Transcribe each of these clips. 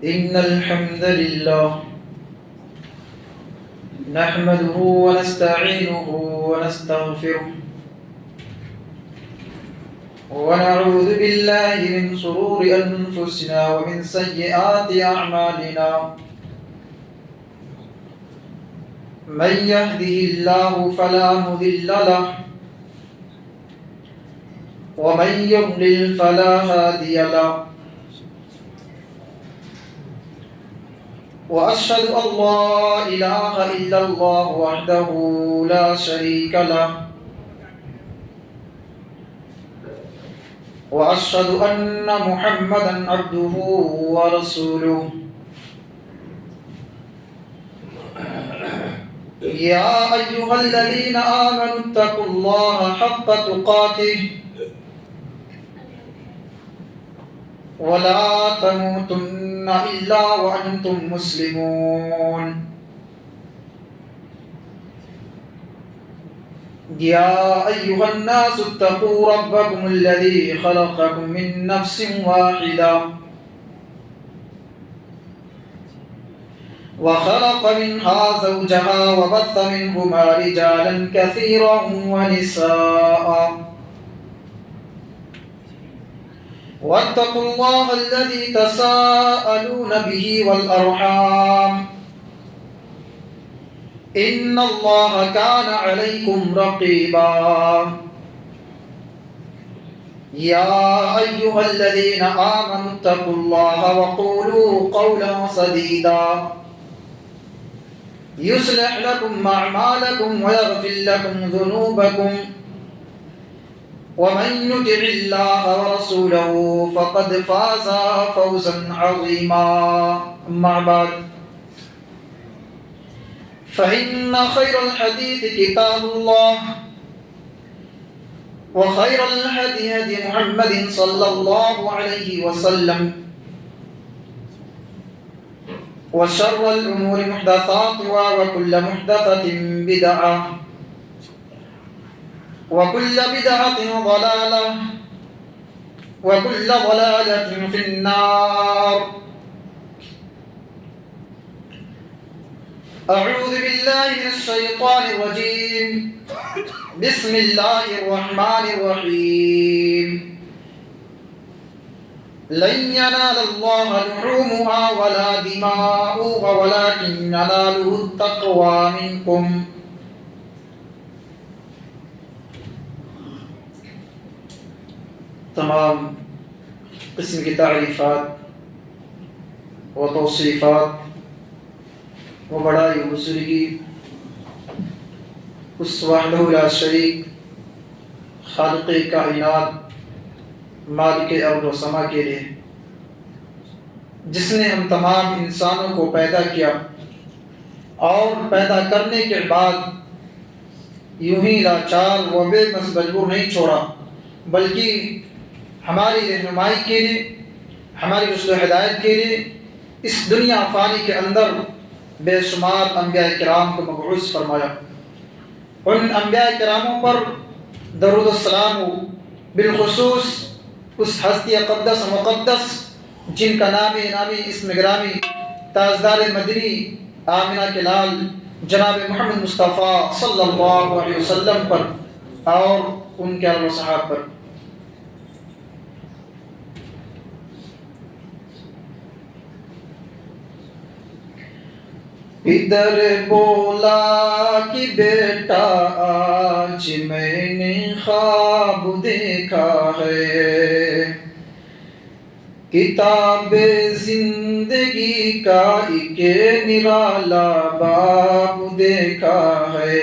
إن الحمد لله نحمده ونستعينه ونستغفره ونعوذ بالله من شرور أنفسنا ومن سيئات أعمالنا من يهده الله فلا مضل له ومن يضلل فلا هادي له وأشهد أن لا إله إلا الله وحده لا شريك له وأشهد أن محمدا عبده ورسوله يا أيها الذين آمنوا اتقوا الله حق تقاته ولا تموتن إلا وأنتم مسلمون يا أيها الناس اتقوا ربكم الذي خلقكم من نفس واحدة وخلق منها زوجها وبث منهما رجالا كثيرا ونساء واتقوا الله الذي تساءلون به والأرحام إن الله كان عليكم رقيبا يا أيها الذين آمنوا اتقوا الله وقولوا قولا سديدا يصلح لكم أعمالكم ويغفر لكم ذنوبكم ومن يطع الله ورسوله فقد فاز فوزا عظيما أما بعد فإن خير الحديث كتاب الله وخير الهدي هدي محمد صلى الله عليه وسلم وشر الأمور محدثاتها وكل محدثة بدعة وكل بدعة ضلالة وكل ضلالة في النار. أعوذ بالله من الشيطان الرجيم. بسم الله الرحمن الرحيم. لن ينال الله لحومها ولا دماؤها ولكن يناله التقوى منكم. تمام قسم کی تعریفات و توصیفات و بڑائی و بزرگی اس وحدہ لا شریک خالق کائنات مالک ارض و سما کے لیے جس نے ہم تمام انسانوں کو پیدا کیا اور پیدا کرنے کے بعد یوں ہی لاچار و بے بس مجبور نہیں چھوڑا بلکہ ہماری رہنمائی کے لیے ہماری رشد و ہدایت کے لیے اس دنیا فانی کے اندر بے شمار انبیاء کرام کو مبعوث فرمایا. ان انبیاء کراموں پر درود السلام ہو، بالخصوص اس ہستی اقدس و مقدس جن کا نامی اسم گرامی تاجدار مدنی آمنہ کے لال جناب محمد مصطفیٰ صلی اللہ علیہ وسلم پر اور ان کے آل و صحاب پر. ادھر بولا کہ بیٹا آج میں نے خواب دیکھا ہے، کتاب زندگی کا ایک نرالا باب دیکھا ہے.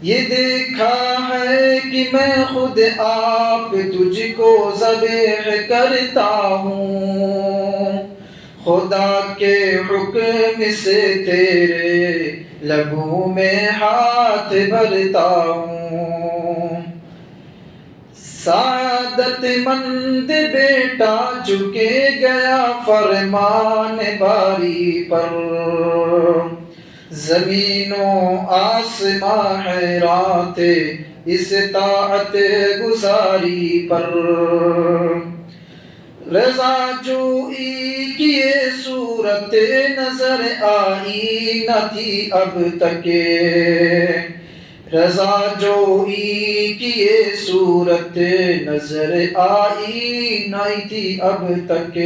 یہ دیکھا ہے کہ میں خود آپ تجھ کو ذبح کرتا ہوں، خدا کے حکم سے تیرے لبوں میں ہاتھ بھرتا ہوں. سعادت مند بیٹا جھکے گیا فرمان باری پر، زمین و آسماں حیران تھے اس طاعت گزاری پر. رضا جوئی کی یہ صورت نظر آئی نہ تھی اب تک، رضا جوئی کی یہ صورت نظر آئی نہ تھی اب تک،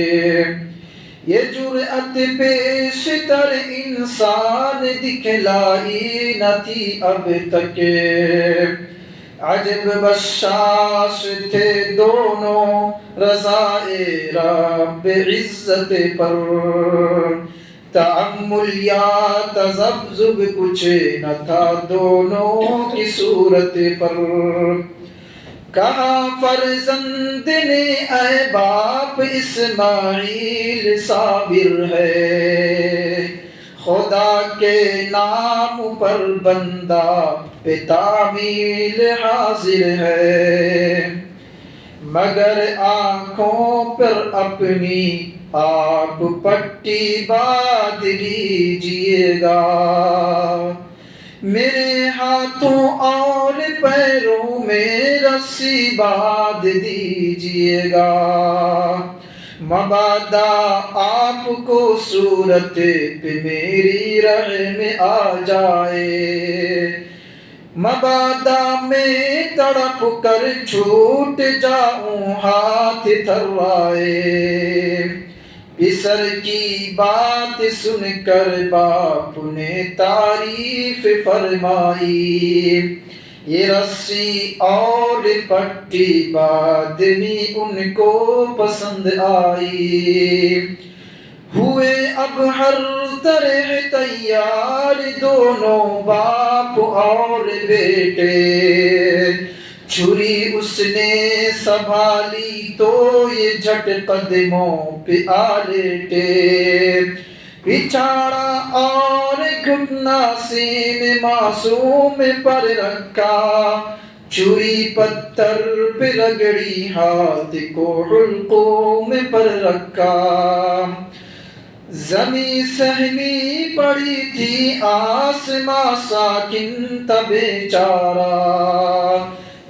یہ جرأت پیش تر انسان دکھلائی نہ تھی اب تک، عجب بشاش تھے دونوں رضائے رب عزت پر، تأمل یا تذبذب کچھ نہ تھا دونوں کی صورت پر، کہا فرزند نے اے باپ اسماعیل صابر ہے، خدا کے نام پر بندہ پہ تعمیل حاضر ہے، مگر آنکھوں پر اپنی آپ پٹی باندھ لیجئے گا، میرے ہاتھوں اور پیروں میں رسی باندھ دیجئے گا، مبادا آپ کو صورت پہ میری رحم آ جائے، مبادا میں تڑپ کر چھوٹ جاؤں ہاتھ تھروائے، پسر کی بات سن کر باپ نے تعریف فرمائی، یہ رسی اور پٹی بادمی ان کو پسند آئی، ہوئے اب ہر طرح تیار دونوں باپ اور بیٹے، چھری اس نے سنبھالی تو یہ جھٹ قدموں پہ آ لیٹے، پچھاڑا اور گھٹنا سینے معصوم پر رکھا، چھری پتھر پہ رگڑی ہاتھ کو حلقوم پر رکھا، زمیں سہمی پڑی تھی آسماں ساکن تھا بیچارہ،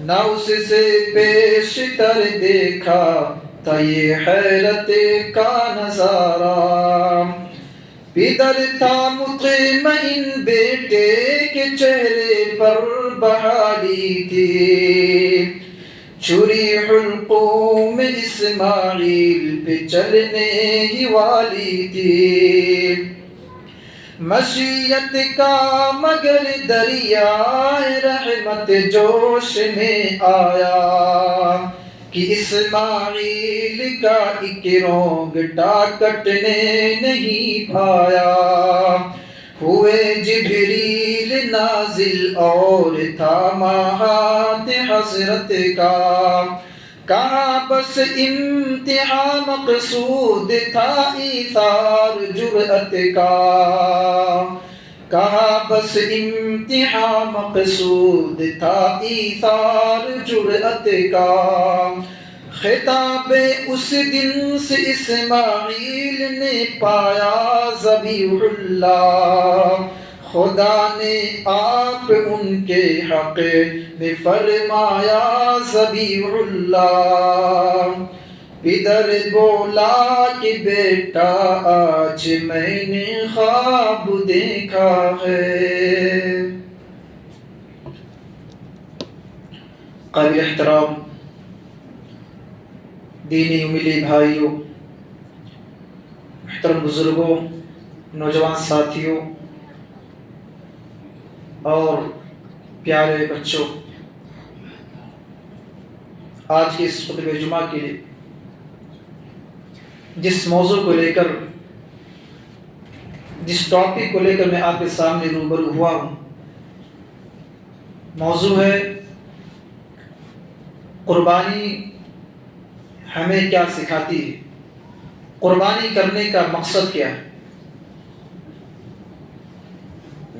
نہ اس سے پیش تر دیکھا تھا یہ حیرت کا نظارہ، پدر تھا مطمئن بیٹے کے چہرے پر بحالی تھی، چھری حلقوم اسماعیل پہ چلنے ہی والی تھی، مشیت کا مگر دریائے رحمت جوش میں آیا، کہ اسماعیل کا ایک رونگٹا کٹنے نہیں پایا، ہوئے جبریل نازل اور تھاما ہاتھ حضرت کا، کہا بس امتحان مقصود تھا ایثار جرأت کا، کہا بس امتحان مقصود تھا ایثار جرأت کا، خطاب اس دن سے اسماعیل نے پایا ذبیح اللہ، خدا نے آپ ان کے حق میں فرمایا ذبیح اللہ، پدر بولا کہ بیٹا آج میں نے خواب دیکھا ہے۔ قابل احترام دینی ملی بھائیوں، محترم بزرگوں، نوجوان ساتھیوں اور پیارے بچوں، آج کے اس خطبہ جمعہ کے لیے جس موضوع کو لے کر، جس ٹاپک کو لے کر میں آپ کے سامنے روبرو ہوا ہوں، موضوع ہے قربانی ہمیں کیا سکھاتی ہے، قربانی کرنے کا مقصد کیا ہے۔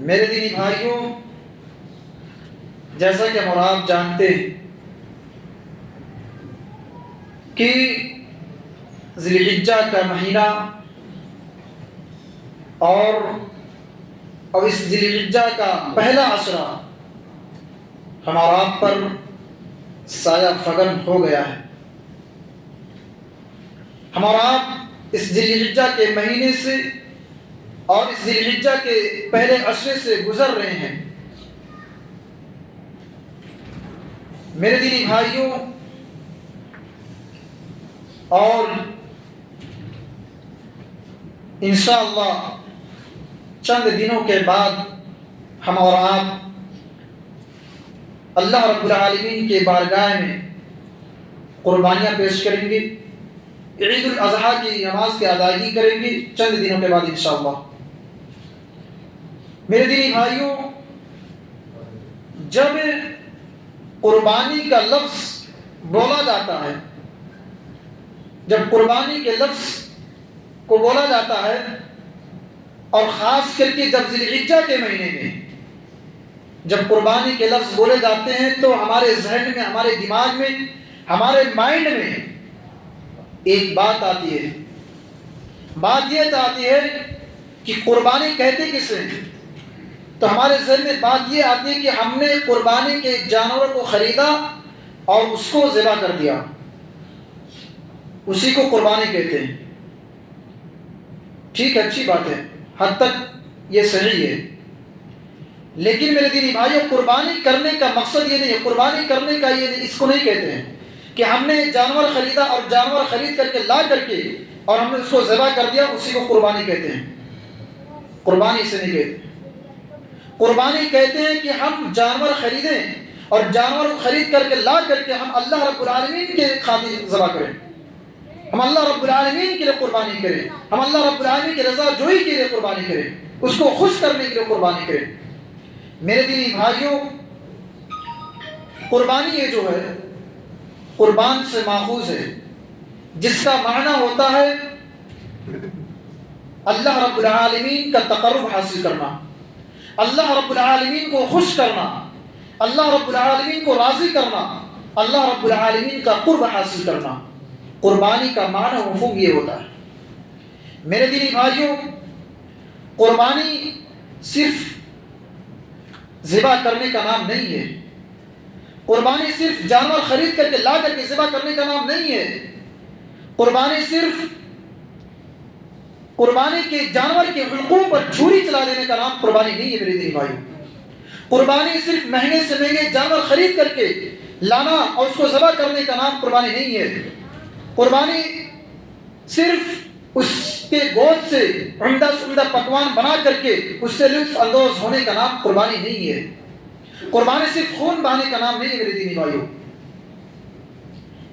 میرے دینی بھائیوں، جیسا کہ ہم آپ جانتے ہیں کہ ذی الحجہ کا مہینہ اور اس ذی الحجہ کا پہلا عشرہ ہمارا آپ پر سایہ فگن ہو گیا ہے۔ ہم اور آپ اس ذی الحجہ کے مہینے سے اور اس ذی الحجہ کے پہلے عشرے سے گزر رہے ہیں۔ میرے دینی بھائیوں، اور انشاءاللہ چند دنوں کے بعد ہم اور آپ اللہ رب العالمین کے بارگاہ میں قربانیاں پیش کریں گے، عید الاضحیٰ کی نماز کی ادائیگی کریں گے چند دنوں کے بعد انشاءاللہ۔ میرے دینی بھائیوں، جب قربانی کا لفظ بولا جاتا ہے، جب قربانی کے لفظ کو بولا جاتا ہے، اور خاص کر کے جب ذی الحجہ کے مہینے میں جب قربانی کے لفظ بولے جاتے ہیں تو ہمارے ذہن میں، ہمارے دماغ میں، ہمارے مائنڈ میں ایک بات آتی ہے۔ بات یہ آتی ہے کہ قربانی کہتے کسے ہیں؟ تو ہمارے ذہن میں بات یہ آتی ہے کہ ہم نے قربانی کے جانور کو خریدا اور اس کو ذبح کر دیا، اسی کو قربانی کہتے ہیں۔ ٹھیک ہے، اچھی بات ہے، حد تک یہ صحیح ہے، لیکن میرے دینی بھائیوں، قربانی کرنے کا مقصد یہ نہیں ہے، قربانی کرنے کا یہ نہیں، اس کو نہیں کہتے ہیں کہ ہم نے جانور خریدا اور جانور خرید کر کے لا کر کے اور ہم نے اس کو ذبح کر دیا، اسی کو قربانی کہتے ہیں۔ قربانی اسے نہیں کہتے۔ قربانی کہتے ہیں کہ ہم جانور خریدیں اور جانور کو خرید کر کے لا کر کے ہم اللہ رب العالمین کے خاطر ذبح کریں، ہم اللہ رب العالمین کے لیے قربانی کریں، ہم اللہ رب العالمین کی رضا جوئی کے لیے قربانی کریں، اس کو خوش کرنے کے لیے قربانی کریں۔ میرے دینی بھائیوں، قربانی یہ جو ہے قربان سے ماخوذ ہے، جس کا معنی ہوتا ہے اللہ رب العالمین کا تقرب حاصل کرنا، اللہ رب العالمین کو خوش کرنا، اللہ رب العالمین کو راضی کرنا، اللہ رب العالمین کا قرب حاصل کرنا۔ قربانی کا معنی مفہوم یہ ہوتا ہے۔ میرے دینی بھائیوں، قربانی صرف ذبح کرنے کا نام نہیں ہے، قربانی صرف جانور خرید کر کے لا کر کے ذبح کرنے کا نام نہیں ہے، قربانی صرف قربانی کے جانور کے حلقوم پر چھری چلا دینے کا نام قربانی نہیں ہے۔ میرے دینی بھائیوں، قربانی صرف مہنگے سے مہنگے جانور خرید کر کے لانا اور اس کو ذبح کرنے کا نام قربانی نہیں ہے۔ قربانی صرف اس کے گوشت سے عمدہ سے عمدہ پکوان بنا کر کے اس سے لطف اندوز ہونے کا نام قربانی نہیں ہے۔ قربانی صرف خون بہانے کا نام نہیں ہے۔ میرے دینی بھائیوں،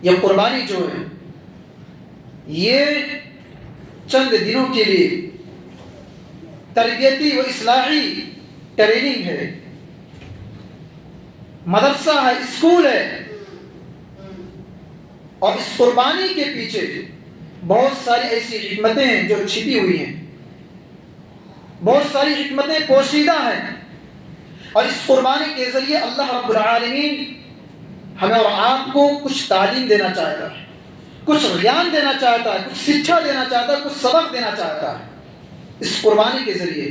یہ قربانی جو ہے یہ چند دنوں کے لیے تربیتی و اصلاحی ٹریننگ ہے، مدرسہ ہے، اسکول ہے، اور اس قربانی کے پیچھے بہت ساری ایسی حکمتیں ہیں جو چھپی ہوئی ہیں، بہت ساری حکمتیں پوشیدہ ہیں، اور اس قربانی کے ذریعے اللہ رب العالمین ہمیں اور آپ کو کچھ تعلیم دینا چاہتا ہے، کچھ گیان دینا چاہتا ہے، کچھ شکھا دینا چاہتا ہے، کچھ سبق دینا چاہتا ہے اس قربانی کے ذریعے۔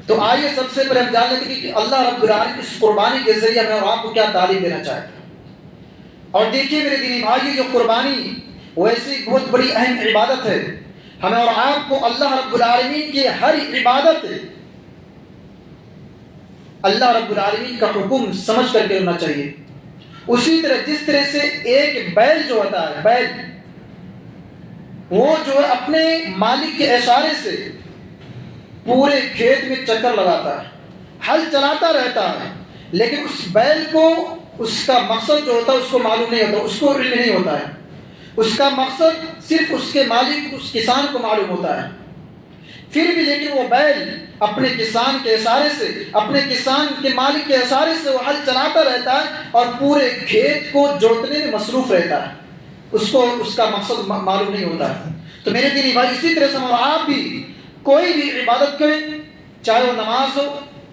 تو آئیے سب سے پہلے ہم جان لیتے ہیں کہ اللہ رب العالمین اس قربانی کے ذریعے ہمیں اور آپ کو کیا تعلیم دینا چاہتا ہے۔ اور دیکھیے میرے دینی بھائیو، جو قربانی ویسی بہت بڑی اہم عبادت ہے، ہمیں اور آپ کو اللہ رب العالمین کی ہر عبادت اللہ رب العالمین کا حکم سمجھ کر کے کرنا چاہیے۔ اسی طرح جس طرح سے ایک بیل جو ہوتا ہے، بیل وہ جو ہے اپنے مالک کے اشارے سے پورے کھیت میں چکر لگاتا ہے، ہل چلاتا رہتا ہے، لیکن اس بیل کو اس کا مقصد جو ہوتا ہے اس کو معلوم نہیں ہوتا، اس کو علم نہیں ہوتا ہے، اس کا مقصد صرف اس کے مالک، اس کسان کو معلوم ہوتا ہے۔ پھر بھی لیکن وہ بیل اپنے کسان کے اشارے سے، اپنے کسان کے مالک کے اشارے سے وہ ہل چلاتا رہتا ہے اور پورے کھیت کو جوتنے میں مصروف رہتا ہے، اس کو اس کا مقصد معلوم نہیں ہوتا ہے۔ تو میرے دینی بھائی، اسی طرح سے ہم اور آپ بھی کوئی بھی عبادت کریں، چاہے وہ نماز ہو،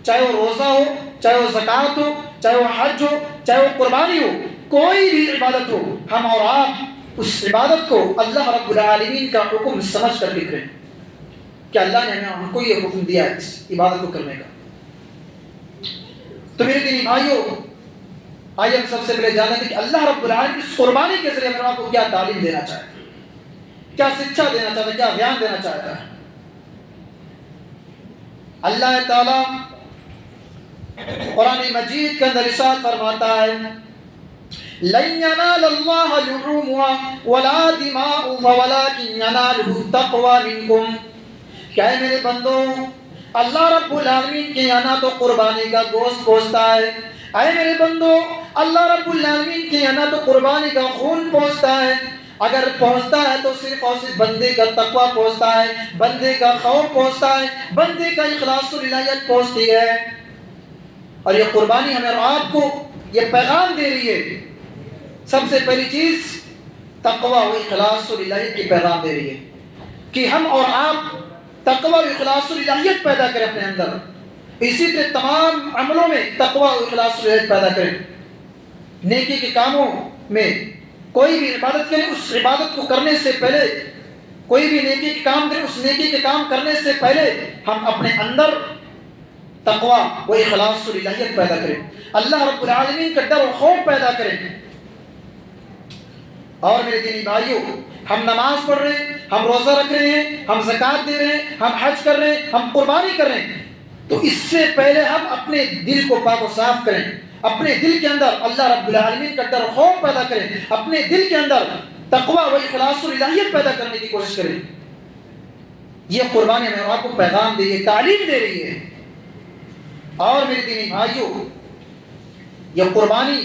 چاہے وہ روزہ ہو، چاہے وہ زکوٰۃ ہو، چاہے وہ حج ہو، چاہے وہ قربانی ہو، کوئی بھی عبادت ہو، ہم اور آپ اس عبادت کو اللہ رب العالمین کا حکم سمجھ کر کے کریں کہ اللہ نے ہم کو یہ حکم دیا ہے اس عبادت کو کرنے کا۔ تو میرے دینی بھائیوں، آئیے ہم سب سے پہلے جانیں کہ اللہ رب العالمین اس قربانی کے ذریعے ہمیں آپ کو کیا تعلیم دینا چاہتا ہے، کیا شکشا دینا چاہتا ہے، کیا بیان دینا چاہتا ہے۔ اللہ تعالیٰ قرآن مجید کے اندر ارشاد فرماتا ہے لَن يَنَالَ اللَّهَ لُحُومُهَا وَلَا دِمَاؤُهَا وَلَكِنْ يَنَالُهُ التَّقْوَى مِنكُمْ، کہ اے میرے بندو، اللہ رب العالمین کے یہاں نہ تو قربانی کا گوشت پہنچتا ہے، اے میرے بندو اللہ رب العالمین کے یہاں نہ تو قربانی کا خون پہنچتا ہے، اگر پہنچتا ہے تو صرف اور صرف بندے کا تقویٰ پہنچتا ہے، بندے کا خوف پہنچتا ہے، بندے کا اخلاص و الہیت پہنچتی ہے۔ اور یہ قربانی ہمیں اور آپ کو یہ پیغام دے رہی ہے، سب سے پہلی چیز تقویٰ و اخلاص و الہیت کی پیغام دے رہی ہے کہ ہم اور آپ تقویٰ و اخلاص و الہیت پیدا کریں اپنے اندر، اسی طرح تمام عملوں میں تقویٰ و اخلاص و الہیت پیدا کریں۔ نیکی کے کاموں میں کوئی بھی عبادت کریں، اس عبادت کو کرنے سے پہلے، کوئی بھی نیکی کے کام کریں، اس نیکی کے کام کرنے سے پہلے ہم اپنے اندر تقویٰ و اخلاص و الہیت پیدا کریں، اللہ رب العالمین کا ڈر و خوف پیدا کریں۔ اور میرے دینی بھائیوں، ہم نماز پڑھ رہے ہیں، ہم روزہ رکھ رہے ہیں، ہم زکوٰۃ دے رہے ہیں، ہم حج کر رہے ہیں، ہم قربانی کر رہے ہیں، تو اس سے پہلے ہم اپنے دل کو پاک و صاف کریں، اپنے دل کے اندر اللہ رب العالمین کا ڈر و خوف پیدا کریں، اپنے دل کے اندر تقویٰ و اخلاص و الہیت پیدا کرنے کی کوشش کریں۔ یہ قربانی ہمیں آپ کو پیغام دے رہی ہے، تعلیم دے رہی ہے۔ اور میرے دینی بھائیوں، یہ قربانی،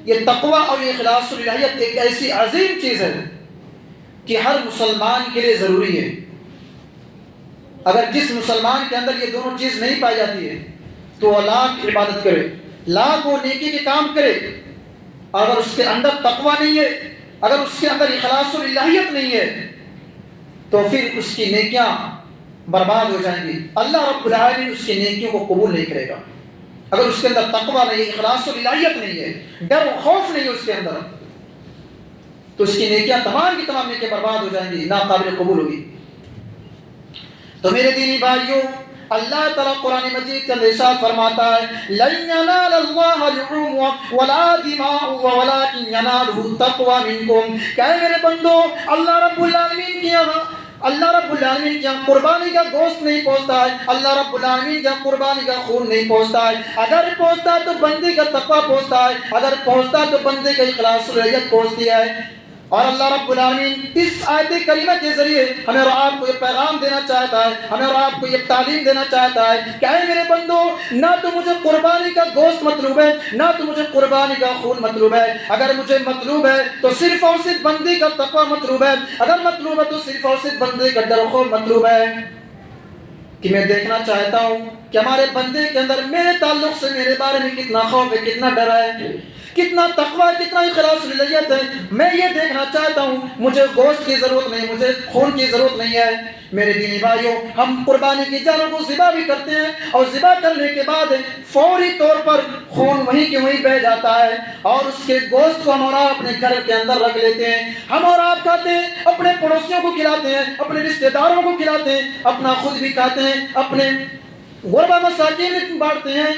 یہ تقویٰ اور یہ اخلاص و الہیت ایک ایسی عظیم چیز ہے کہ ہر مسلمان کے لیے ضروری ہے۔ اگر جس مسلمان کے اندر یہ دونوں چیز نہیں پائی جاتی ہے تو وہ لاکھ عبادت کرے، لاکھ وہ نیکی کے کام کرے، اگر اس کے اندر تقویٰ نہیں ہے، اگر اس کے اندر اخلاص و الہیت نہیں ہے تو پھر اس کی نیکیاں برباد ہو جائیں گی، اللہ رب العالمین اس کی نیکیوں کو قبول نہیں کرے گا۔ اگر اس کے اندر تقویٰ نہیں ہے، اخلاص و الہیت نہیں ہے، ڈر و خوف نہیں ہے اس کے اندر، تو اس کی نیکیاں تمام کی تمام نیکیاں برباد ہو جائیں گی، ناقابل قبول ہوگی۔ تو میرے دینی بھائیوں، اللہ تعالیٰ قرآن مجید کا ارشاد فرماتا ہے لَن يَنَالَ اللَّهَ لُحُومُهَا وَلَا دِمَاؤُهَا وَلَكِنْ يَنَالُهُ التَّقْوَى مِنكُمْ، کہ اے میرے بندو، اللہ رب العالمین کے یہاں قربانی کا گوشت نہیں پہنچتا ہے، اللہ رب العالمین کے یہاں قربانی کا خون نہیں پہنچتا ہے، اگر پہنچتا ہے تو بندے کا تقویٰ پہنچتا ہے، اگر پہنچتا ہے تو بندے کا اخلاص و الہیت پہنچتی ہے۔ اور اللہ رب العالمین اس آیت کریمہ کے ذریعے ہمیں اور آپ کو یہ پیغام دینا چاہتا ہے، ہمیں اور آپ کو یہ تعلیم دینا چاہتا ہے کہ اے میرے بندو، نہ تو مجھے قربانی کا گوشت مطلوب ہے، نہ تو مجھے قربانی کا خون مطلوب ہے، اگر مجھے مطلوب ہے تو صرف اور صرف بندے کا تقویٰ مطلوب ہے، اگر مطلوب ہے تو صرف اور صرف بندے کا ڈر و خوف مطلوب ہے۔ کہ میں دیکھنا چاہتا ہوں کہ ہمارے بندے کے اندر میرے تعلق سے میرے بارے میں کتنا خوف ہے، کتنا ڈر ہے، کتنا تقویٰ ہے، کتنا اخلاص و الہیت ہے۔ میں یہ دیکھنا چاہتا ہوں، مجھے گوشت کی ضرورت نہیں، مجھے خون کی ضرورت نہیں ہے۔ میرے دینی بھائیوں، ہم قربانی کی جانوں کو ذبح بھی کرتے ہیں اور ذبح کرنے کے بعد فوری طور پر خون وہیں کے وہیں بہہ جاتا ہے اور اس کے گوشت کو ہم اور آپ اپنے گھر کے اندر رکھ لیتے ہیں، ہم اور آپ کھاتے ہیں، اپنے پڑوسیوں کو کھلاتے ہیں، اپنے رشتہ داروں کو کھلاتے ہیں، اپنا خود بھی کھاتے ہیں، اپنے غربا مساکین میں بانٹتے ہیں۔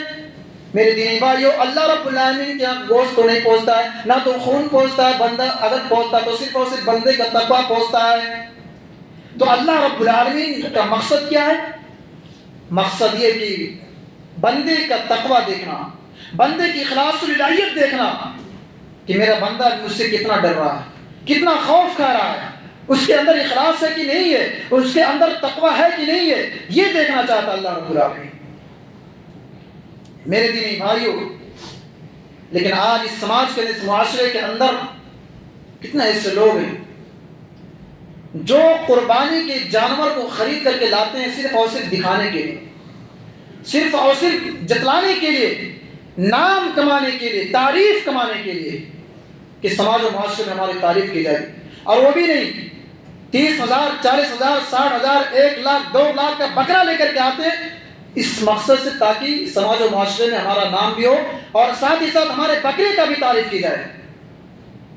میرے دینی بھائیوں، اللہ رب العالمین کے یہاں گوشت تو نہیں پہنچتا ہے، نہ تو خون پہنچتا ہے، بندہ اگر پہنچتا ہے تو صرف اور صرف بندے کا تقویٰ پہنچتا ہے۔ تو اللہ رب العالمین کا مقصد کیا ہے؟ مقصد یہ کہ بندے کا تقویٰ دیکھنا، بندے کی اخلاص و الہیت دیکھنا کہ میرا بندہ مجھ سے کتنا ڈر رہا ہے، کتنا خوف کھا رہا ہے، اس کے اندر اخلاص ہے کہ نہیں ہے، اس کے اندر تقویٰ ہے کہ نہیں ہے، یہ دیکھنا چاہتا اللہ رب العالمین۔ میرے دینی بھائیوں، لیکن آج اس سماج کے، اس معاشرے کے اندر کتنے ایسے لوگ ہیں جو قربانی کے جانور کو خرید کر کے لاتے ہیں صرف اور صرف دکھانے کے لیے، صرف اور صرف جتلانے کے لیے، نام کمانے کے لیے، تعریف کمانے کے لیے کہ سماج و معاشرے میں ہماری تعریف کی جائے، اور وہ بھی نہیں 30,000 40,000 60,000 1 لاکھ 2 لاکھ کا بکرا لے کر کے آتے ہیں اس مقصد سے تاکہ سماج و معاشرے میں ہمارا نام بھی ہو اور ساتھ ہی ساتھ ہمارے بکرے کا بھی تعریف کی جائے۔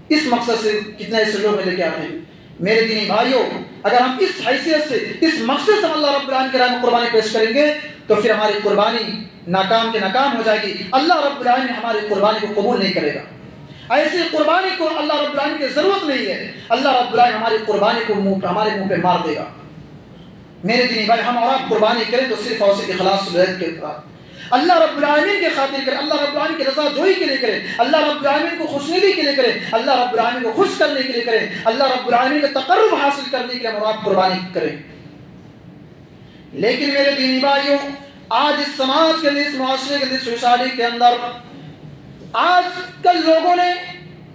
اس مقصد سے کتنے ایسے لوگ لے کے آتے ہیں۔ میرے دینی بھائیوں، اگر ہم اس حیثیت سے، اس مقصد سے اللہ رب العالمین کے راہ میں قربانی پیش کریں گے تو پھر ہماری قربانی ناکام کے ناکام ہو جائے گی. اللہ رب العالمین ہماری قربانی کو قبول نہیں کرے گا. ایسی قربانی کو اللہ رب العالمین کی ضرورت نہیں ہے. اللہ رب العالمین ہماری قربانی کو ہمارے منہ پہ مار دے گا. میرے دینی بھائی، ہم اور آپ قربانی کریں تو صرف اور صرف اخلاص صورت کے ساتھ اللہ رب العالمین کے خاطر کریں، اللہ رب العالمین کی رضا جوئی کے لیے کریں، اللہ رب العالمین کو خوشنودی کے لیے کریں، اللہ رب العالمین کو خوش کرنے کے لیے کریں، اللہ رب العالمین کا تقرب حاصل کرنے کے لیے ہم اور آپ قربانی کریں. لیکن میرے دینی بھائیوں، آج اس سماج کے لیے، اس معاشرے کے لیے، سوسائٹی کے اندر آج کل لوگوں نے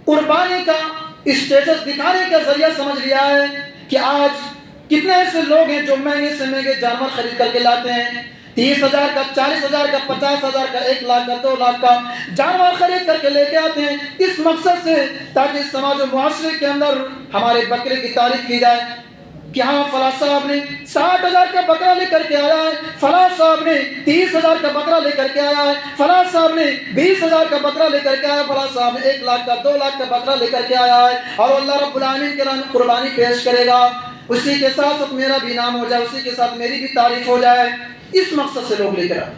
قربانی کا اسٹیٹس دکھانے کا ذریعہ سمجھ لیا ہے کہ آج کتنے ایسے لوگ ہیں جو مہنگے سے مہنگے جانور خرید کر کے لاتے ہیں، 30,000 کا، 40,000 کا، 50,000 کا، 1 لاکھ کا، 2 لاکھ کا جانور خرید کر کے لے کے آتے ہیں اس مقصد سے تاکہ اس سماج و معاشرے کے اندر ہمارے بکرے کی تعریف کی جائے کہ ہاں فلاں صاحب نے 60,000 کا بکرا لے کر کے آیا ہے، فلاں صاحب نے 30,000 کا بکرا لے کر کے آیا ہے، فلاں صاحب نے 20,000 کا بکرا لے کر کے آیا ہے، فلاں صاحب نے 1 لاکھ کا، 2 لاکھ کا بکرا لے کر کے آیا ہے، اور اللہ رب العالمین کے نام قربانی پیش کرے گا. اسی کے ساتھ ساتھ میرا بھی نام ہو جائے، اسی کے ساتھ میری بھی تعریف ہو جائے. اس مقصد سے لوگ لے کر آئے.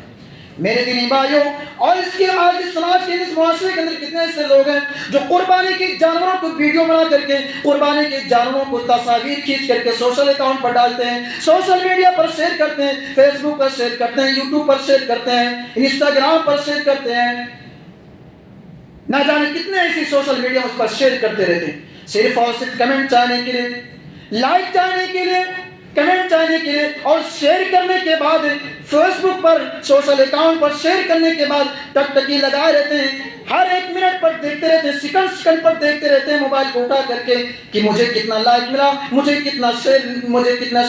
میرے دینی بھائیوں، اور اس کے آج اس سماج کے، اس معاشرے کے اندر کتنے ایسے لوگ ہیں جو قربانی کے جانوروں کو ویڈیو بنا کر کے، قربانی کے جانوروں کو تصاویر کھینچ کر کے سوشل اکاؤنٹ پر ڈالتے ہیں، سوشل میڈیا پر شیئر کرتے ہیں، فیس بک پر شیئر کرتے ہیں، یوٹیوب پر شیئر کرتے ہیں، انسٹاگرام پر شیئر کرتے ہیں، نہ جانے کتنے ایسی سوشل میڈیا اس پر شیئر کرتے رہتے ہیں، صرف اور صرف کمنٹ چاہنے کے لیے، لائک چاہنے کے لیے، کمنٹ چاہنے کے لیے، اور شیئر کرنے کے بعد فیس بک پر، سوشل اکاؤنٹ پر شیئر کرنے کے بعد ٹکٹکی لگائے رہتے ہیں. ہر 1 منٹ پر دیکھتے رہتے ہیں، سیکنڈ پر دیکھتے رہتے ہیں موبائل کو اٹھا کر کے کہ مجھے کتنا لائک ملا، مجھے کتنا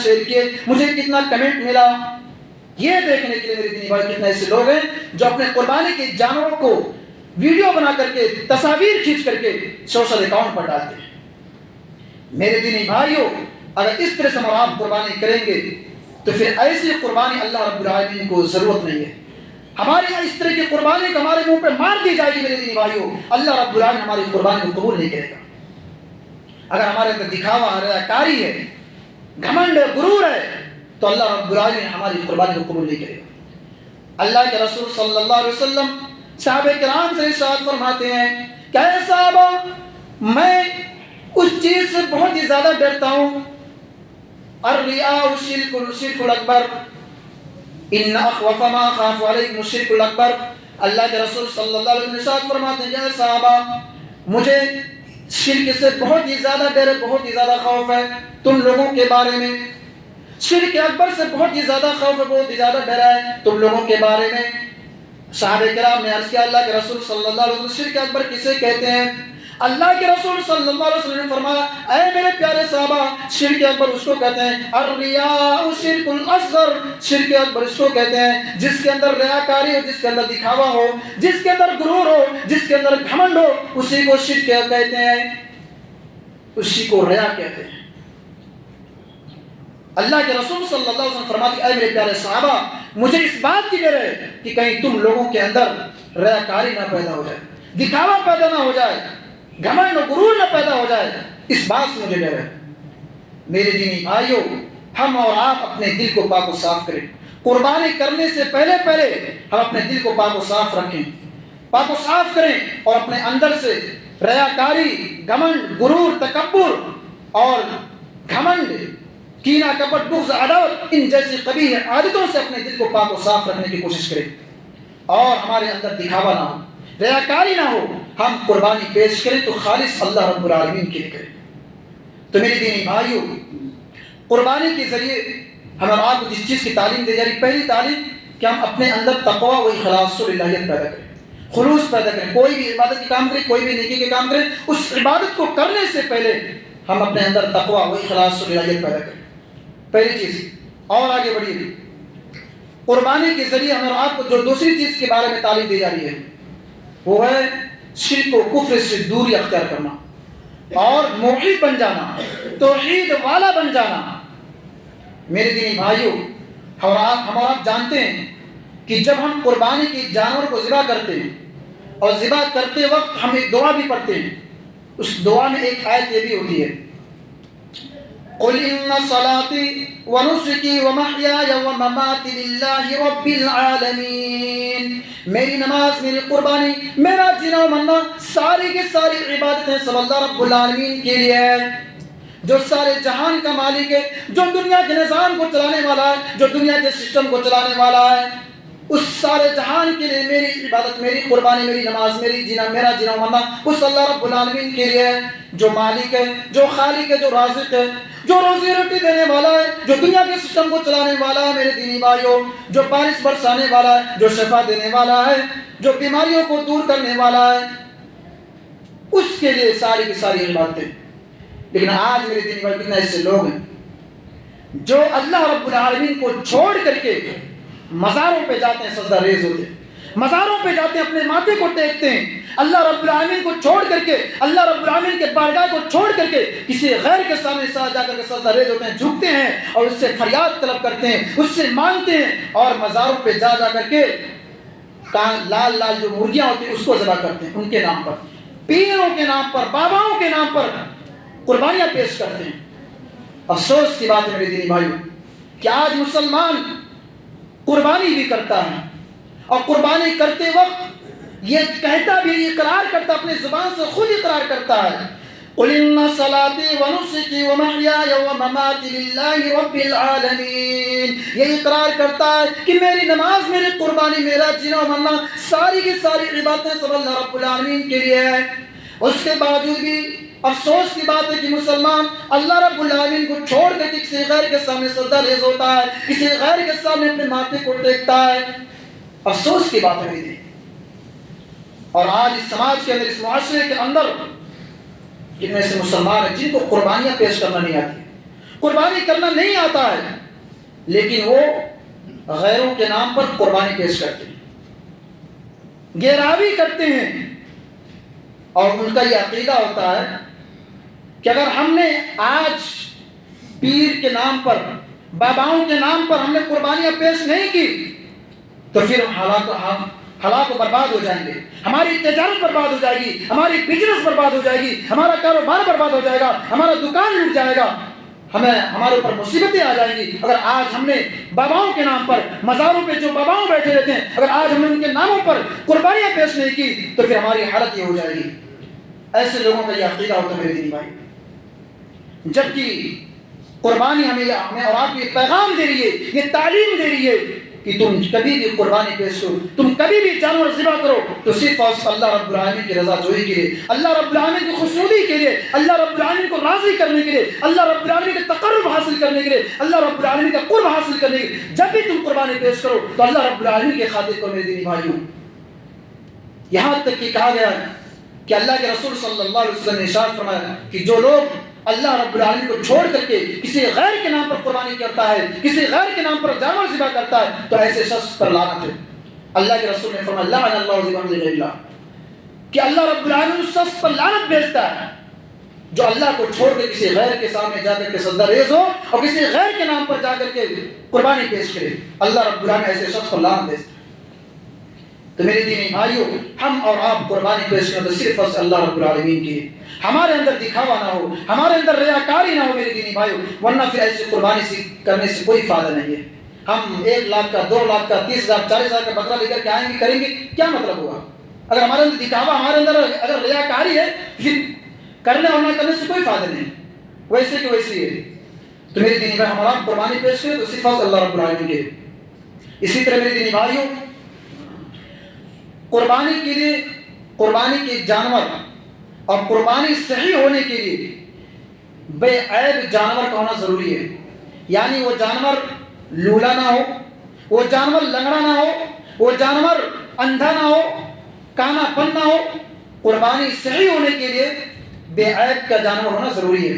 شیئر کیے، مجھے کتنا کمنٹ ملا. یہ دیکھنے کے لیے میرے دینی بھائی کتنے ایسے لوگ ہیں جو اپنے قربانی کے جانوروں کو ویڈیو بنا کر کے، تصاویر کھینچ کر کے سوشل اکاؤنٹ پر ڈالتے ہیں. میرے دینی بھائیوں، اگر اس طرح سے ہم آپ قربانی کریں گے تو پھر ایسی قربانی اللہ رب العالمین کو ضرورت نہیں ہے. ہماری اس طرح کی قربانی کو ہمارے منہ پہ مار دی جائے گی میرے دینی بھائیوں، اللہ رب العالمین ہماری قربانی کو قبول نہیں کرے گا. اگر ہمارے اندر دکھاوا، ریاکاری ہے، گھمنڈ ہے، غرور ہے، تو اللہ رب العالمین ہماری قربانی کو قبول نہیں کرے گا. اللہ کے رسول صلی اللہ علیہ وسلم صحابہ کرام سے ارشاد فرماتے ہیں کہ اے صحابہ، میں اس چیز سے بہت ہی زیادہ ڈرتا ہوں، الرِّیاءُ الشرک الاکبر، ان اخوف ما اخاف علیکم الشرک الاکبر. اللہ کے رسول صلی اللہ علیہ وسلم ارشاد فرماتے ہیں کہ اے صحابہ، مجھے شرک سے بہت ہی زیادہ ڈر ہے، بہت ہی زیادہ خوف ہے تم لوگوں کے بارے میں. شرک اکبر سے بہت ہی زیادہ خوف ہے، بہت ہی زیادہ ڈر ہے تم لوگوں کے بارے میں. صحابہ کرام نے عرض کیا اللہ کے رسول صلی اللہ علیہ وسلم، شرک اکبر کسے کہتے ہیں؟ اللہ کے رسول صلی اللہ علیہ وسلم نے فرمایا اے میرے پیارے صحابہ، شرک اکبر اس کو کہتے ہیں الریاء شرک الاصغر، شرک اکبر اس کو کہتے ہیں جس کے اندر ریاکاری ہو، جس کے اندر دکھاوا ہو، جس کے اندر غرور ہو، جس کے اندر گھمنڈ ہو، اسی کو شرک کہتے ہیں، اسی کو ریا کہتے ہیں. اللہ کے رسول صلی اللہ علیہ وسلم فرماتے ہیں اے میرے پیارے صحابہ، مجھے اس بات کی ڈر ہے کہ کہیں تم لوگوں کے اندر ریاکاری نہ پیدا ہو جائے، دکھاوا پیدا نہ ہو جائے، گھمنڈ و غرور نہ پیدا ہو جائے، اس بات سے مجھے ڈر ہے. میرے دینی بھائیوں، ہم اور آپ اپنے دل کو پاک و صاف کریں. قربانی کرنے سے پہلے ہم اپنے دل کو پاک و صاف رکھیں، پاک و صاف کریں، اور اپنے اندر سے ریاکاری، گھمنڈ، غرور، تکبر اور گھمنڈ، کینہ، کپٹ، بغض، عداوت، ان جیسی قبیح عادتوں سے اپنے دل کو پاک و صاف رکھنے کی کوشش کریں، اور ہمارے اندر دکھاوا نہ ہو، ریاکاری نہ ہو. ہم قربانی پیش کریں تو خالص اللہ رب العالمین کے لیے کریں. تو میری دینی بھائیوں، قربانی کے ذریعے ہم آپ کو جس چیز کی تعلیم دی جا رہی، پہلی تعلیم کہ ہم اپنے اندر تقویٰ و اخلاص و للہیت پیدا کریں، خلوص پیدا کریں. کوئی بھی عبادت کے کام کریں، کوئی بھی نیکی کے کام کریں، اس عبادت کو کرنے سے پہلے ہم اپنے اندر تقویٰ و اخلاص و للہیت پیدا کریں. پہلی چیز. اور آگے بڑھیے، قربانی کے ذریعے ہمیں آپ کو جو دوسری چیز کے بارے میں تعلیم دی جا رہی ہے وہ ہے شرک و کفر سے دوری اختیار کرنا اور موحد بن جانا، توحید والا بن جانا. میرے دینی بھائیوں، ہم اور آپ جانتے ہیں کہ جب ہم قربانی کے جانور کو ذبح کرتے ہیں اور ذبح کرتے وقت ہم ایک دعا بھی پڑھتے ہیں. اس دعا میں ایک آیت یہ بھی ہوتی ہے قل ان صلاتي ونسكي ومحياي ومماتي لله رب العالمین، میری نماز، میری قربانی، میرا جینا و مرنا، ساری کی ساری عبادتیں سب اللہ رب العالمین کے لیے ہے، جو سارے جہان کا مالک ہے، جو دنیا کے نظام کو چلانے والا ہے، جو دنیا کے سسٹم کو چلانے والا ہے، اس سارے جہان کے لیے میری عبادت، میری قربانی، میری نماز، میرا جینا و مرنا اس اللہ رب العالمین کے لیے ہے، جو مالک ہے، جو خالق ہے، جو رازق ہے، جو روزی روٹی دینے والا ہے، جو دنیا کے سسٹم کو چلانے والا ہے میرے دینی بھائیوں، جو بارش برسانے والا ہے، جو شفا دینے والا ہے، جو بیماریوں کو دور کرنے والا ہے، اس کے لیے ساری کی ساری عبادتیں۔ لیکن آج میرے دینی بھائی کتنے ایسے لوگ ہیں جو اللہ رب العالمین کو چھوڑ کر کے مزاروں پہ جاتے ہیں، سجدہ ریز ہوتے ہیں، مزاروں پہ جاتے ہیں، اپنے ماتھے کو ٹیکتے ہیں، اللہ رب العالمین کو چھوڑ کر کے، اللہ رب العالمین کے بارگاہ کو چھوڑ کر کے کسی غیر کے سامنے جا کر کے سجدہ ریز ہوتے ہیں، جھکتے ہیں اور اس سے فریاد طلب کرتے ہیں، اس سے مانگتے ہیں، اور مزاروں پہ جا کر کے لال لال جو مرغیاں ہوتی ہیں اس کو ذبح کرتے ہیں، ان کے نام پر، پیروں کے نام پر، باباؤں کے نام پر قربانیاں پیش کرتے ہیں۔ افسوس کی بات ہے میرے دینی بھائیوں کہ آج مسلمان قربانی بھی کرتا ہے، اور قربانی کرتے وقت یہ کہتا بھی، اقرار کرتا، اپنی زبان سے خود اقرار کرتا ہے، قُلْ إِنَّ صَلَاتِي وَنُسُكِي وَمَحْيَايَ وَمَمَاتِي لِلَّهِ رَبِّ الْعَالَمِينَ، یہ اقرار کرتا ہے کہ میری نماز، میری قربانی، میرا جینا و مرنا، ساری کی ساری عبادتیں سب اللہ رب العالمین کے لیے ہے۔ اس کے باوجود بھی افسوس کی بات ہے کہ مسلمان اللہ رب العالمین کو چھوڑ کر کسی غیر کے سامنے سجدہ ریز ہوتا ہے، کسی غیر کے سامنے اپنے ماتھے کو ٹیکتا ہے۔ افسوس کی بات ہے میری۔ اور آج اس سماج کے اندر، اس معاشرے کے اندر کتنے ایسے مسلمان ہیں جن کو قربانیاں پیش کرنا نہیں آتی، قربانی کرنا نہیں آتا ہے، لیکن وہ غیروں کے نام پر قربانی پیش کرتے ہیں، گیراوی کرتے ہیں، اور ان کا یہ عقیدہ ہوتا ہے کہ اگر ہم نے آج پیر کے نام پر، باباؤں کے نام پر ہم نے قربانیاں پیش نہیں کی تو پھر ہلاک و برباد ہو جائیں گے، ہماری تجارت برباد ہو جائے گی، ہماری بزنس برباد ہو جائے گی، ہمارا کاروبار برباد ہو جائے گا، ہمارا دکان لوٹ جائے گا، ہمارے اوپر مصیبتیں آ جائیں گی اگر آج ہم نے باباؤں کے نام پر، مزاروں پہ جو باباؤں بیٹھے رہتے ہیں، اگر آج ہم نے ان کے ناموں پر قربانیاں پیش نہیں کی تو پھر ہماری حالت یہ ہو جائے گی۔ ایسے لوگوں کا یہ عقیدہ ہوتا ہے میرے دینی بھائی، جبکہ قربانی ہمیں اور آپ کو یہ پیغام دے رہی ہے، یہ تعلیم دے رہی ہے کہ تم کبھی بھی قربانی پیش کرو، تم کبھی بھی جانور ذبح کرو تو صرف اور صرف اللہ رب العالمین کی رضا جوئی کے لیے، اللہ رب العالمین کی خوشنودی کے لیے، اللہ رب العالمین کو راضی کرنے کے لیے، اللہ رب العالمین کا تقرب حاصل کرنے کے لیے، اللہ رب العالمین کا قرب حاصل کرنے کے لیے جب بھی تم قربانی پیش کرو تو اللہ رب العالمین کی خاطر کرو میرے دینی بھائیوں۔ یہاں تک کہ کہا گیا کہ اللہ کے رسول صلی اللہ علیہ وسلم نے ارشاد فرمایا کہ جو لوگ اللہ رب العالمین کو چھوڑ کر کے کسی غیر کے نام پر قربانی کرتا ہے، کسی غیر کے نام پر جانور ذبح کرتا ہے تو ایسے شخص پر لعنت ہے۔ اللہ کے رسول نے فرمایا لعن اللہ ذبح غیر اللہ، کہ اللہ رب العالمین اس شخص پر لعنت بھیجتا ہے جو اللہ کو چھوڑ کے کسی غیر کے سامنے جا کر کے سجدہ ریز ہو اور کسی غیر کے نام پر جا کر کے قربانی پیش کرے، اللہ رب العالمین ایسے شخص پر لعنت بھیجتا ہے۔ تو میرے دینی بھائیوں، ہم اور آپ قربانی پیش کریں تو صرف اللہ رب العالمین کی، ہمارے اندر دکھاوا نہ ہو، ہمارے اندر ریاکاری نہ ہو میرے دینی بھائیوں، ورنہ پھر ایسی قربانی کرنے سے کوئی فائدہ نہیں ہے۔ ہم 1 لاکھ کا، 2 لاکھ کا، 30,000 40,000 کا بکرا لے کر کے آئیں گے، کریں گے، کیا مطلب ہوگا؟ اگر ہمارے اندر دکھاوا، ہمارے اندر اگر ریاکاری ہے، پھر کرنے اور نہ کرنے سے کوئی فائدہ نہیں، ویسے کہ ویسے ہے۔ تو میرے دینی بھائی، ہمارا قربانی پیش کریں تو صرف اللہ رب العالمین کے۔ اسی طرح میرے دینی بھائیوں، قربانی کے لیے، قربانی کے جانور اور قربانی صحیح ہونے کے لیے بے عیب جانور کا ہونا ضروری ہے، یعنی وہ جانور لولا نہ ہو، وہ جانور لنگڑا نہ ہو، وہ جانور اندھا نہ ہو، کانا پن نہ ہو۔ قربانی صحیح ہونے کے لیے بے عیب کا جانور ہونا ضروری ہے۔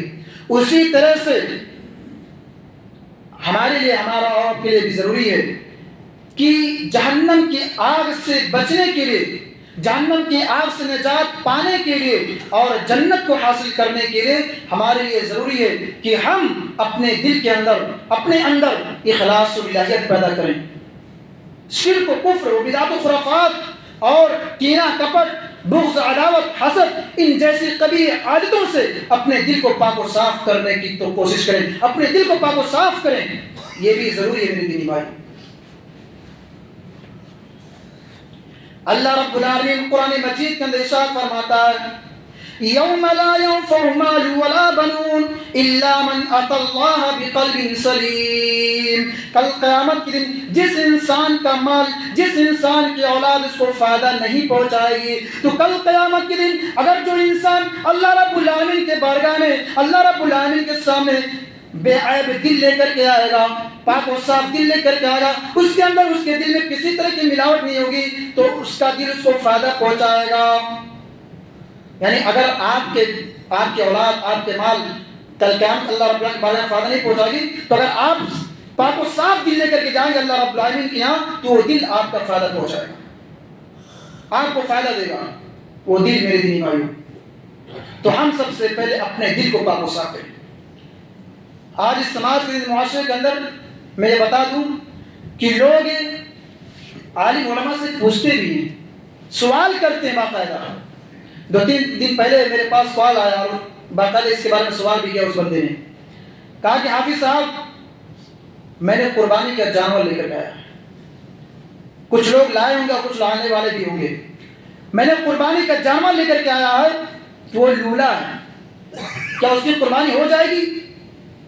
اسی طرح سے ہمارے لیے، ہمارا اور آپ کے لیے بھی ضروری ہے کہ جہنم کی آگ سے بچنے کے لیے، جہنم کی آگ سے نجات پانے کے لیے اور جنت کو حاصل کرنے کے لیے ہمارے لیے ضروری ہے کہ ہم اپنے دل کے اندر، اپنے اندر اخلاص و الہیت پیدا کریں۔ شرک و کفر و بدعت و خرافات اور کینہ کپٹ بغض، عداوت، حسد، ان جیسی قبیح عادتوں سے اپنے دل کو پاک و صاف کرنے کی تو کوشش کریں، اپنے دل کو پاک و صاف کریں، یہ بھی ضروری ہے میرے دینی بھائی۔ اللہ رب العالمین قرآن مجید کے اندر ارشاد فرماتا ہے یوم لا ينفع مال ولا بنون الا من اتى الله بقلب سلیم، کل قیامت کے دن جس انسان کا مال، جس انسان کی اولاد اس کو فائدہ نہیں پہنچائے گی، تو کل قیامت کے دن اگر جو انسان اللہ رب العالمین کے بارگاہ میں، اللہ رب العالمین کے سامنے بے عیب دل لے کر کے آئے گا، پاک و صاف دل لے کر کے آئے گا، اس کے اندر اس کے دل میں کسی طرح کی ملاوٹ نہیں ہوگی، تو اس کا دل اس کو فائدہ پہنچائے گا۔ یعنی اگر آپ کی اولاد، آپ کے مال کل قیامت اللہ رب العالمین کے بارے میں فائدہ نہیں پہنچائے گی، تو اگر آپ پاک و صاف دل لے کر کے جائیں گے اللہ رب العالمین کے یہاں، تو وہ دل آپ کا فائدہ پہنچائے گا، آپ کو فائدہ دے گا وہ دل میرے دینی بھائیوں۔ تو ہم سب سے پہلے اپنے دل کو پاک و صاف کریں۔ آج اس سماج کے معاشرے کے اندر میں یہ بتا دوں کہ لوگ عالم علماء سے پوچھتے بھی ہیں، سوال کرتے ہیں باقاعدہ۔ 2-3 دن پہلے میرے پاس سوال آیا اور باقاعدہ اس کے بارے میں سوال بھی کیا اس بندے نے، کہا کہ حافظ صاحب میں نے قربانی کا جانور لے کر گیا، کچھ لوگ لائے ہوں گے اور کچھ لانے والے بھی ہوں گے، میں نے قربانی کا جانور لے کر کے آیا ہے، تو وہ لولا ہے، کیا اس کی قربانی ہو جائے گی؟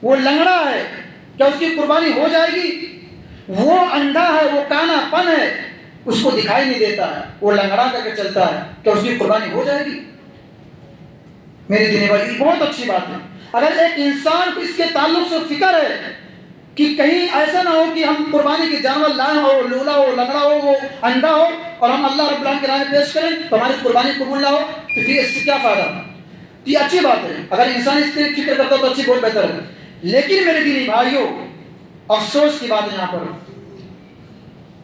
وہ لنگڑا ہے، کیا اس کی قربانی ہو جائے گی؟ وہ اندھا ہے، وہ کانا پن ہے، اس کو دکھائی نہیں دیتا ہے، وہ لنگڑا کر کے چلتا ہے، کیا اس کی قربانی ہو جائے گی؟ میری دینی بھائی بہت اچھی بات ہے۔ اگر ایک انسان کو اس کے تعلق سے فکر ہے کہ کہیں ایسا نہ ہو کہ ہم قربانی کے جانور لائیں اور لولا ہو، لنگڑا ہو، وہ اندھا ہو اور ہم اللہ رب العالمین کے راہ میں پیش کریں تو ہماری قربانی قبول نہ ہو، تو پھر اس سے کیا فائدہ؟ یہ اچھی بات ہے، اگر انسان اس کی فکر کرتا تو اچھی، بہت بہتر ہے۔ لیکن میرے دینی بھائیوں افسوس کی بات یہاں پر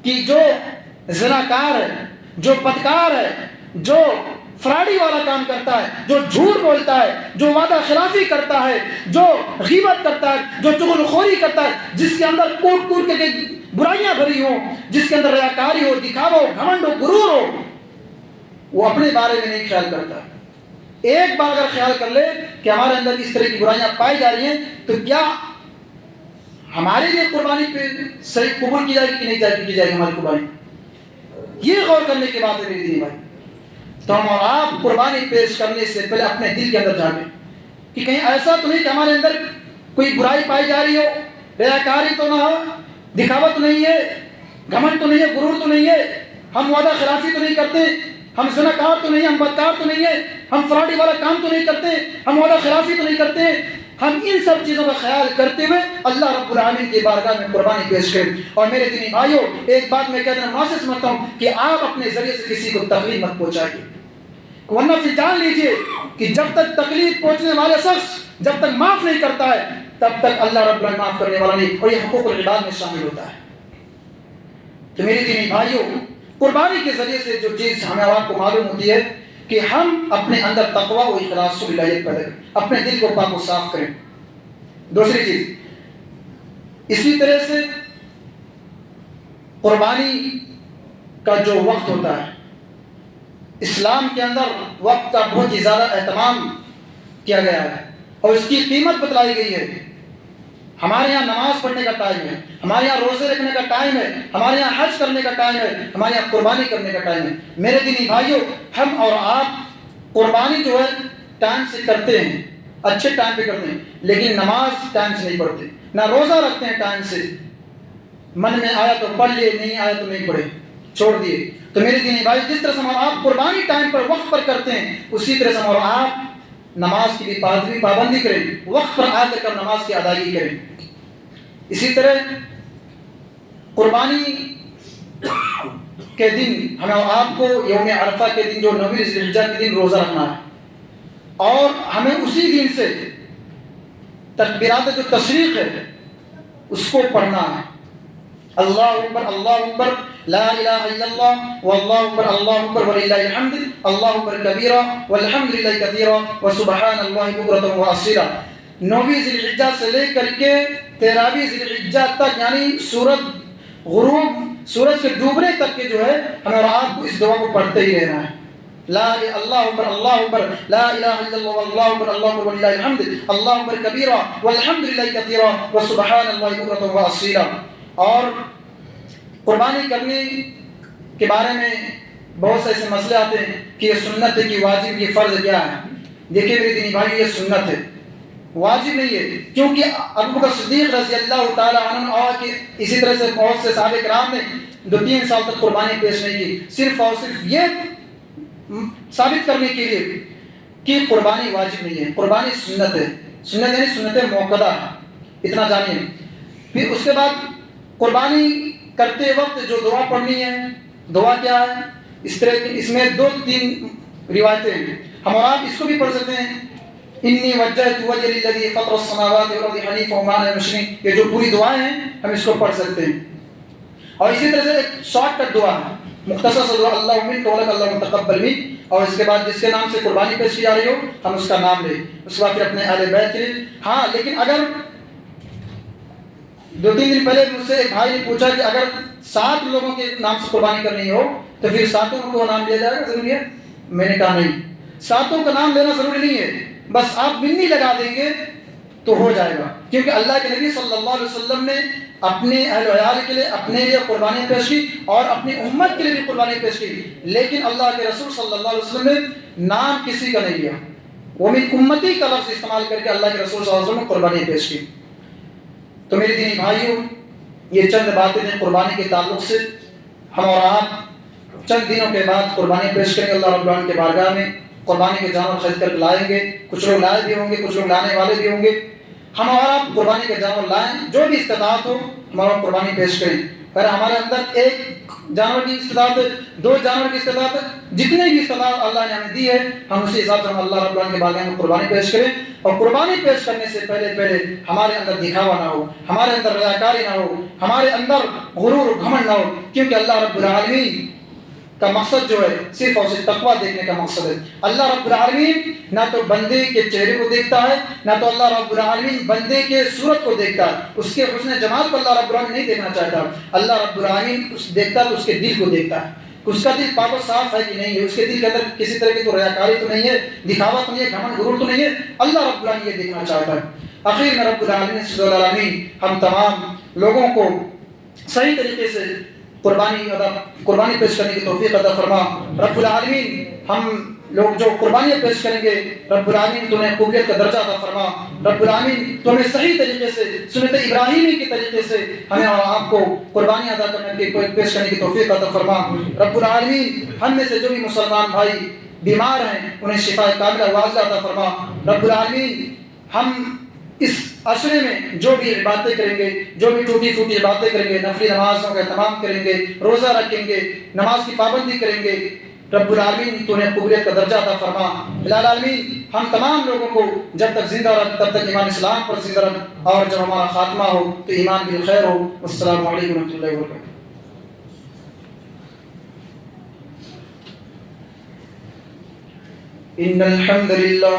کہ جو زناکار ہے، جو بدکار ہے، جو فراڈی والا کام کرتا ہے، جو جھوٹ بولتا ہے، جو وعدہ خلافی کرتا ہے، جو غیبت کرتا ہے، جو چغل خوری کرتا ہے، جس کے اندر کوٹ کوٹ کے برائیاں بھری ہوں، جس کے اندر ریاکاری ہو، دکھاوا ہو، گھمنڈ ہو، غرور ہو، وہ اپنے بارے میں نہیں خیال کرتا۔ ایک بار اگر خیال کر لے کہ ہمارے اندر اس طرح کی برائیاں پائی جا رہی ہیں، تو کیا ہمارے لیے قربانی پہ صحیح قبول کی جائے گی کہ نہیں کی جائے گی ہماری قربانی؟ یہ غور کرنے کی بات ہے میری دینی بھائی۔ تو ہم اور آپ قربانی پیش کرنے سے پہلے اپنے دل کے اندر جھانکیں کہ کہیں ایسا تو نہیں کہ ہمارے اندر کوئی برائی پائی جا رہی ہو، ریاکاری تو نہ ہو، دکھاوا تو نہیں ہے، گھمنڈ تو نہیں ہے، غرور تو نہیں ہے، ہم وعدہ خلافی تو نہیں کرتے، ہم زناکار تو نہیں، ہم بدکار تو نہیں ہے، ہم فراڈی والا کام تو نہیں کرتے، ہم وعدہ خلافی تو نہیں کرتے۔ ہم ان سب چیزوں کا خیال کرتے ہوئے اللہ رب العالمین کی بارگاہ میں قربانی پیش کریں۔ اور میرے دینی بھائیوں ایک بات میں کہنا مناسب سمجھتا ہوں کہ آپ اپنے ذریعے سے کسی کو تکلیف مت پہنچائیے، ورنہ پھر جان لیجئے کہ جب تک تکلیف پہنچنے والے شخص جب تک معاف نہیں کرتا ہے تب تک اللہ رب العالمین معاف کرنے والا نہیں، اور یہ حقوق العباد میں شامل ہوتا ہے۔ تو میری دینی بھائیوں قربانی کے ذریعے سے جو چیز ہمیں اور آپ کو معلوم ہوتی ہے کہ ہم اپنے اندر تقویٰ و اخلاص و ولایت پیدا کریں، اپنے دل کو پاک و صاف کریں۔ دوسری چیز اسی طرح سے قربانی کا جو وقت ہوتا ہے، اسلام کے اندر وقت کا بہت ہی زیادہ اہتمام کیا گیا ہے اور اس کی قیمت بتلائی گئی ہے۔ ہمارے یہاں نماز پڑھنے کا ٹائم ہے، ہمارے یہاں روزے رکھنے کا ٹائم ہے، ہمارے یہاں حج کرنے کا ٹائم ہے، ہمارے یہاں قربانی کرنے کا ٹائم ہے۔ میرے دینی بھائیوں ہم اور آپ قربانی جو ہے ٹائم سے کرتے ہیں، اچھے ٹائم پہ کرتے ہیں، لیکن نماز ٹائم سے نہیں پڑھتے، نہ روزہ رکھتے ہیں ٹائم سے، من میں آیا تو پڑھ لیے، نہیں آیا تو نہیں پڑھے، چھوڑ دیے۔ تو میرے دینی بھائی جس طرح سے ہم اور آپ قربانی ٹائم پر وقت پر کرتے ہیں، اسی طرح سے ہم اور آپ نماز کی بھی پابندی کریں، وقت پر آ کر نماز کی ادائیگی کریں۔ اسی طرح قربانی کے دن ہمیں اور آپ کو یوم عرفہ کے دن جو 9 ذی الحجہ کے دن روزہ رکھنا ہے، اور ہمیں اسی دن سے تکبیرات جو تشریق ہے اس کو پڑھنا ہے۔ اللہ اکبر لا الہ الا اللہ واللہ اکبر وللہ الحمد اللہ اکبر کبیرہ والحمد للہ کثیرہ وسبحان اللہ بکرۃ واصیلا۔ 9 ذی الحجہ سے لے کر کے 13 ذی الحجہ تک، یعنی سورج کے ڈوبنے تک کے جو ہے ہمیں اور آپ کو اس دعا کو پڑھتے ہی رہنا ہے۔ اللہ اکبر اللہ اکبر لا الہ الا اللہ واللہ اکبر اللہ اکبر وللہ الحمد اللہ اکبر کبیرا والحمد للہ کثیرا وسبحان اللہ بکرۃ واصیلا۔ اور قربانی کرنے کے بارے میں بہت سے ایسے مسئلے آتے ہیں کہ یہ سنت ہے کہ واجب، یہ فرض کیا ہے؟ دیکھیں میرے دینی بھائی، یہ سنت ہے، واجب نہیں ہے، کیونکہ ابو بکر صدیق رضی اللہ تعالی عنہ اور اسی طرح سے بہت سے صحابہ کرام نے 2-3 سال تک قربانی پیش نہیں کی، صرف اور صرف یہ ثابت کرنے کے لیے کہ قربانی واجب نہیں ہے، قربانی سنت ہے، سنت یعنی سنت موقدہ ہے، اتنا جانیے۔ پھر اس کے بعد قربانی کرتے وقت جو دعا پڑھنی ہے، دعا کیا ہے؟ اس میں 2-3 روایتیں ہیں، ہم اور آپ اس کو بھی پڑھ سکتے ہیں، انی وجہت وجہی للذی فطر السماوات والارض حنیفا وما انا من المشرکین، یہ جو پوری دعائیں ہیں ہم اس کو پڑھ سکتے ہیں۔ اور اسی طرح سے ایک شارٹ کٹ دعا ہے، مختصر سا دعا، اللہم منک ولک اللہم تقبل منک، اور اس کے بعد جس کے نام سے قربانی پیش کی جا رہی ہو ہم اس کا نام لیں، اس کے بعد پھر اپنے اہل بیت کے لیے۔ ہاں لیکن اگر 2-3 دن پہلے مجھ سے ایک بھائی نے پوچھا کہ اگر 7 لوگوں کے نام سے قربانی کرنی ہو تو پھر 7 کو نام لیا جائے گا، ضروری ہے؟ میں نے کہا نہیں، 7 کا نام لینا ضروری نہیں ہے، بس آپ منی لگا دیں گے تو ہو جائے گا، کیونکہ اللہ کے نبی صلی اللہ علیہ وسلم نے اپنے اہل و عیال کے لیے اپنے لیے قربانی پیش کی اور اپنی امت کے لیے بھی قربانی پیش کی، لیکن اللہ کے رسول صلی اللہ علیہ وسلم نے نام کسی کا نہیں لیا، وہ من امتی کا لفظ استعمال کر کے اللہ کے رسول صلی اللہ علیہ وسلم نے قربانی پیش کی۔ تو میرے دینی بھائیوں، یہ چند باتیں ہیں قربانی کے تعلق سے۔ ہم اور آپ چند دنوں کے بعد قربانی پیش کریں گے اللہ رب العالمین کے بارگاہ میں، قربانی کے جانور خرید کر لائیں گے، کچھ لوگ لائے بھی ہوں گے، کچھ لوگ لانے والے بھی ہوں گے۔ ہم اور آپ قربانی کے جانور لائیں، جو بھی استطاعت ہو ہمارا قربانی پیش کریں، اگر ہمارے اندر 1 جانور کی استطاعت ہے، 2 جانور کی استطاعت ہے، جتنے بھی استطاعت اللہ نے ہمیں دی ہے ہم اسی حساب سے ہم اللہ رب العالمین کے بارگاہ میں قربانی پیش کریں۔ اور قربانی پیش کرنے سے پہلے ہمارے اندر دکھاوا نہ ہو، ہمارے اندر ریاکاری نہ ہو، ہمارے اندر غرور گھمنڈ نہ ہو، کیونکہ اللہ رب العالمین کا مقصد جو ہے صرف اور صرف تقویٰ دیکھنے کا مقصد ہے۔ اللہ رب العالمین نہ تو بندے کے چہرے کو دیکھتا ہے، نہ تو اللہ رب العالمین بندے کے صورت کو دیکھتا ہے، اس کے حسن جمال کو اللہ رب العالمین نہیں دیکھنا چاہتا۔ اللہ رب العالمین دیکھتا ہے تو اس کے دل کو دیکھتا ہے، اس کا دل پاک و صاف ہے کہ نہیں ہے، اس کے دل کے اندر کسی طرح کی تو ریاکاری تو نہیں ہے، دکھاوا تو نہیں ہے، گھمنڈ غرور تو نہیں ہے، اللہ رب العالمین یہ دیکھنا چاہتا ہے۔ آخر میں رب العالمین ہم تمام لوگوں کو صحیح طریقے سے قربانی پیش کرنے کی توفیق عطا فرما۔ رب العالمین ہم لوگ جو قربانیاں پیش کریں گے رب العالمین تمہیں قبولیت کا درجہ عطا فرما۔ رب العالمین تمہیں صحیح طریقے سے سنت ابراہیمی کے طریقے سے ہمیں اور آپ کو قربانی ادا کرنے کی پیش کرنے کی توفیق عطا فرما۔ رب العالمین ہم میں سے جو بھی مسلمان بھائی بیمار ہیں انہیں شفا کاملہ واجلہ عطا فرما۔ رب العالمین ہم اس عشرے میں جو بھی عبادتیں کریں گے، جو بھی ٹوٹی پھوٹی باتیں کریں گے، نفلی نمازوں کا اہتمام کریں گے، روزہ رکھیں گے، نماز کی پابندی کریں گے، رب العالمین تو انہیں قبولیت کا درجہ عطا فرما۔ العالمین ہم تمام لوگوں کو جب تک زندہ رکھ تب تک ایمان اسلام پر زندہ رکھ، اور جب ہمارا خاتمہ ہو تو ایمان بالخیر ہو۔ السلام علیکم ورحمۃ اللہ وبرکاتہ۔ ان الحمد للہ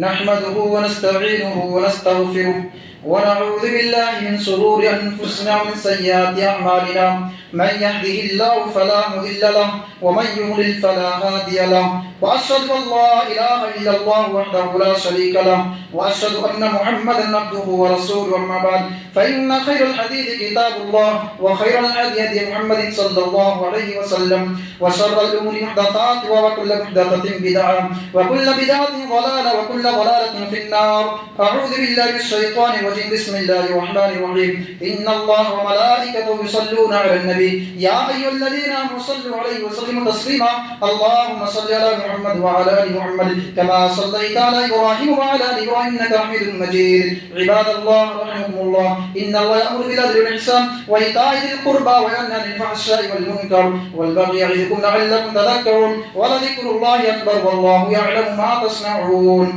نحمده ونستعينه ونستغفره ونعوذ بالله من شرور أنفسنا ومن سيئات أعمالنا من يهده الله فلا مضل له ومن يضلل فلا هادي له وأشهد أن لا إله إلا الله وحده لا شريك له وأشهد أن محمدا عبده ورسوله أما بعد فإن خير الحديث كتاب الله وخير الهدي هدي محمد صلى الله عليه وسلم وشر الأمور محدثاتها وكل محدثة بدعة وكل بدعة ضلالة وكل ضلالة في النار أعوذ بالله من الشيطان الرجيم بسم الله الرحمن الرحيم إن الله وملائكته يصلون على النبي يا أيها الذين آمنوا صلوا عليه وسلموا تسليما اللهم صل على محمد وعلى آل محمد كما صليت على إبراهيم وعلى آل إبراهيم إنك حميد مجيد عباد الله رحمكم الله إن الله يأمر بالعدل والإحسان وإيتاء ذي القربى وينهى عن الفحشاء والمنكر والبغي يعظكم لعلكم تذكرون ولذكر الله أكبر والله يعلم ما تصنعون.